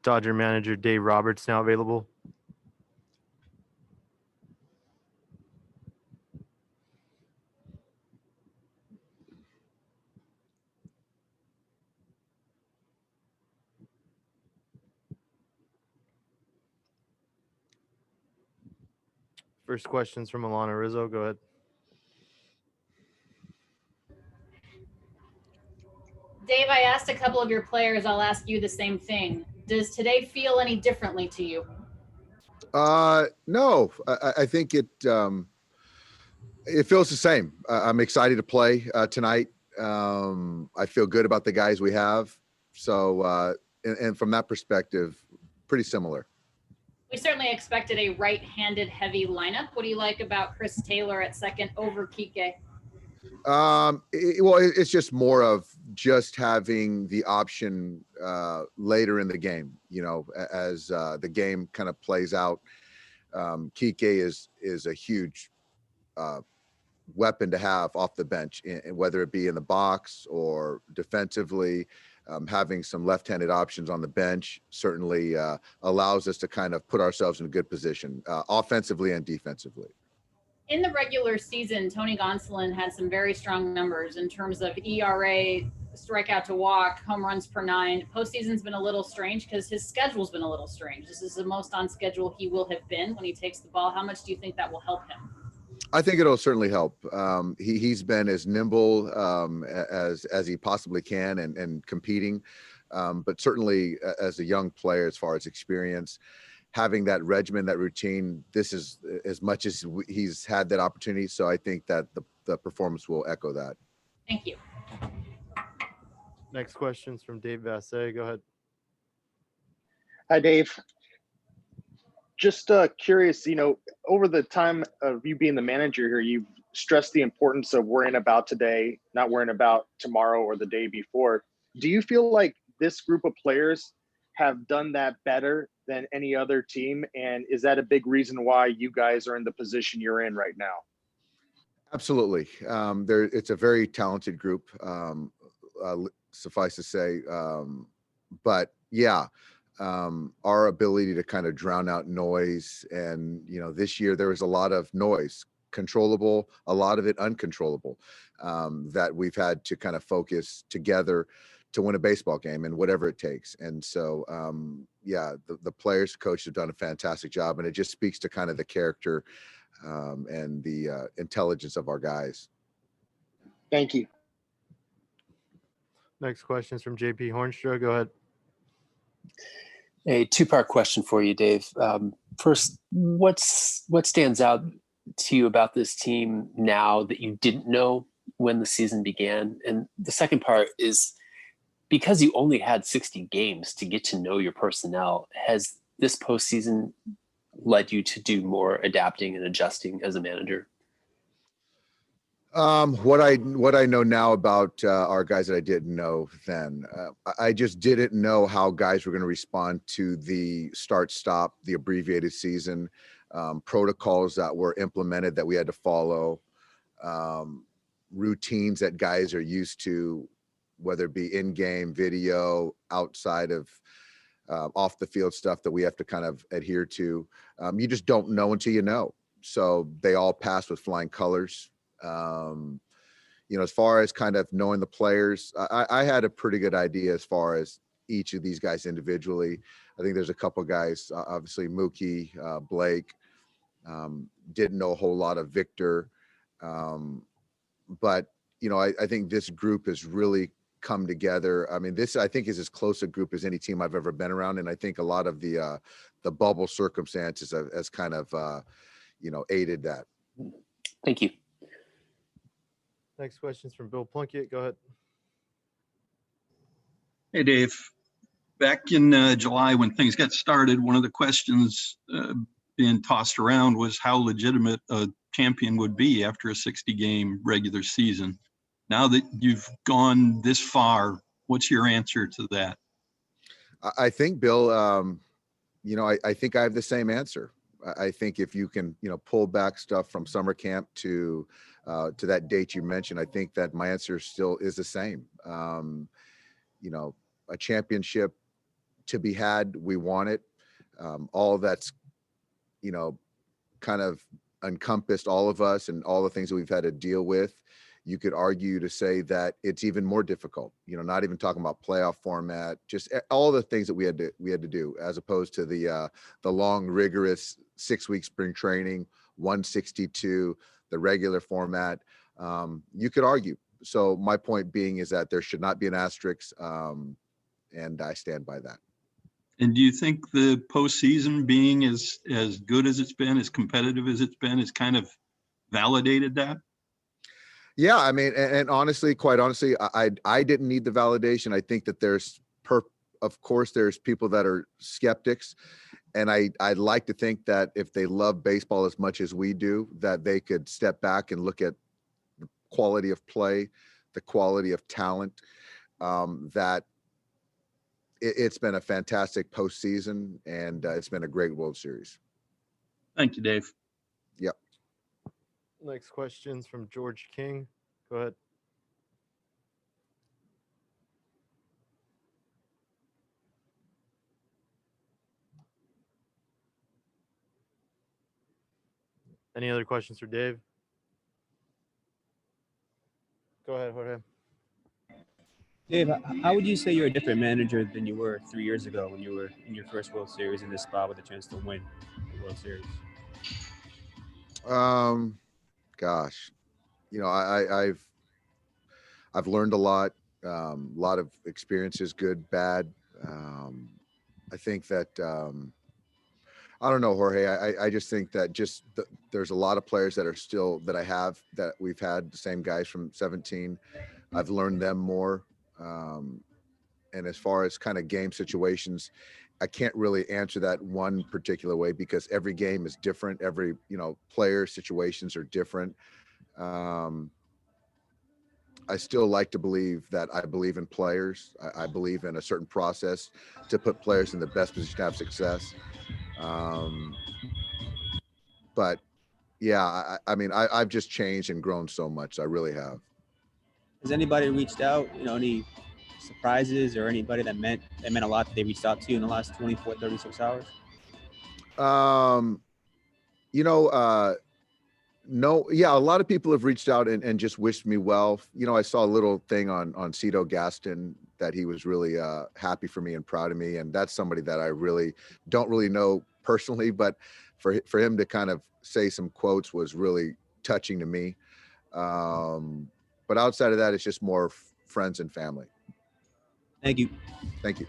Dodger manager Dave Roberts now available? First question's from Alana Rizzo. Go ahead. Dave, I asked a couple of your players. I'll ask you the same thing. Does today feel any differently to you? No, I think it feels the same. I'm excited to play tonight. I feel good about the guys we have. So, and from that perspective, pretty similar. We certainly expected a right-handed heavy lineup. What do you like about Chris Taylor at second over Kike? It's just more of just having the option later in the game, as the game kind of plays out. Kike is a huge weapon to have off the bench, whether it be in the box or defensively. Having some left-handed options on the bench certainly allows us to kind of put ourselves in a good position, offensively and defensively. In the regular season, Tony Gonsolin had some very strong numbers in terms of ERA, strikeout to walk, home runs per 9. Postseason's been a little strange because his schedule's been a little strange. This is the most on schedule he will have been when he takes the ball. How much do you think that will help him? I think it'll certainly help. He's been as nimble as he possibly can and competing, but certainly as a young player, as far as experience, having that regimen, that routine, this is as much as he's had that opportunity. So I think that the performance will echo that. Thank you. Next question's from Dave Vassay. Go ahead. Hi, Dave. Just curious, over the time of you being the manager here, you've stressed the importance of worrying about today, not worrying about tomorrow or the day before. Do you feel like this group of players have done that better than any other team? And is that a big reason why you guys are in the position you're in right now? Absolutely. It's a very talented group, suffice to say. But yeah, our ability to kind of drown out noise. And, this year there was a lot of noise, controllable, a lot of it uncontrollable, that we've had to kind of focus together to win a baseball game and whatever it takes. And so, the players, coach have done a fantastic job, and it just speaks to kind of the character and the intelligence of our guys. Thank you. Next question is from JP Hornstra. Go ahead. A two-part question for you, Dave. First, what stands out to you about this team now that you didn't know when the season began? And the second part is, because you only had 60 games to get to know your personnel, has this postseason led you to do more adapting and adjusting as a manager? What I know now about our guys that I didn't know then, I just didn't know how guys were going to respond to the start-stop, the abbreviated season, protocols that were implemented that we had to follow, routines that guys are used to, whether it be in-game video, outside of off the field stuff that we have to kind of adhere to. You just don't know until you know. So they all passed with flying colors. As far as kind of knowing the players, I had a pretty good idea as far as each of these guys individually. I think there's a couple guys, obviously Mookie, Blake, didn't know a whole lot of Victor. But, I think this group has really come together. I mean, this, I think, is as close a group as any team I've ever been around. And I think a lot of the bubble circumstances has kind of, aided that. Thank you. Next question is from Bill Plunkett. Go ahead. Hey, Dave. Back in July, when things got started, one of the questions being tossed around was how legitimate a champion would be after a 60-game regular season. Now that you've gone this far, what's your answer to that? I think, Bill, I think I have the same answer. I think if you can, pull back stuff from summer camp to that date you mentioned, I think that my answer still is the same. A championship to be had. We want it. All that's, you know, kind of encompassed all of us and all the things that we've had to deal with. You could argue to say that it's even more difficult, you know, not even talking about playoff format, just all the things that we had to do, as opposed to the long, rigorous 6-week spring training, 162, the regular format. You could argue. So my point being is that there should not be an asterisk, and I stand by that. And do you think the postseason being as good as it's been, as competitive as it's been, has kind of validated that? Yeah, I mean, and honestly, quite honestly, I didn't need the validation. I think that of course, there's people that are skeptics, and I'd like to think that if they love baseball as much as we do, that they could step back and look at the quality of play, the quality of talent, that it's been a fantastic postseason, and it's been a great World Series. Thank you, Dave. Yep. Next question's from George King. Go ahead. Any other questions for Dave? Go ahead, Jorge. Dave, how would you say you're a different manager than you were 3 years ago when you were in your first World Series in this spot with a chance to win the World Series? Gosh, you know, I've learned a lot of experiences, good, bad. I think that, I don't know, Jorge, I just think that there's a lot of players that are still, that we've had, the same guys from 17. I've learned them more. And as far as kind of game situations, I can't really answer that one particular way because every game is different. Every, you know, player situations are different. I still like to believe that I believe in players. I believe in a certain process to put players in the best position to have success. But yeah, I mean, I've just changed and grown so much. I really have. Has anybody reached out, you know, any surprises or anybody that meant a lot that they reached out to you in the last 24, 36 hours? You know, no, yeah, a lot of people have reached out and just wished me well. You know, I saw a little thing on Cito Gaston that he was really happy for me and proud of me, and that's somebody that I really don't really know personally, but for him to kind of say some quotes was really touching to me. But outside of that, it's just more friends and family. Thank you. Thank you.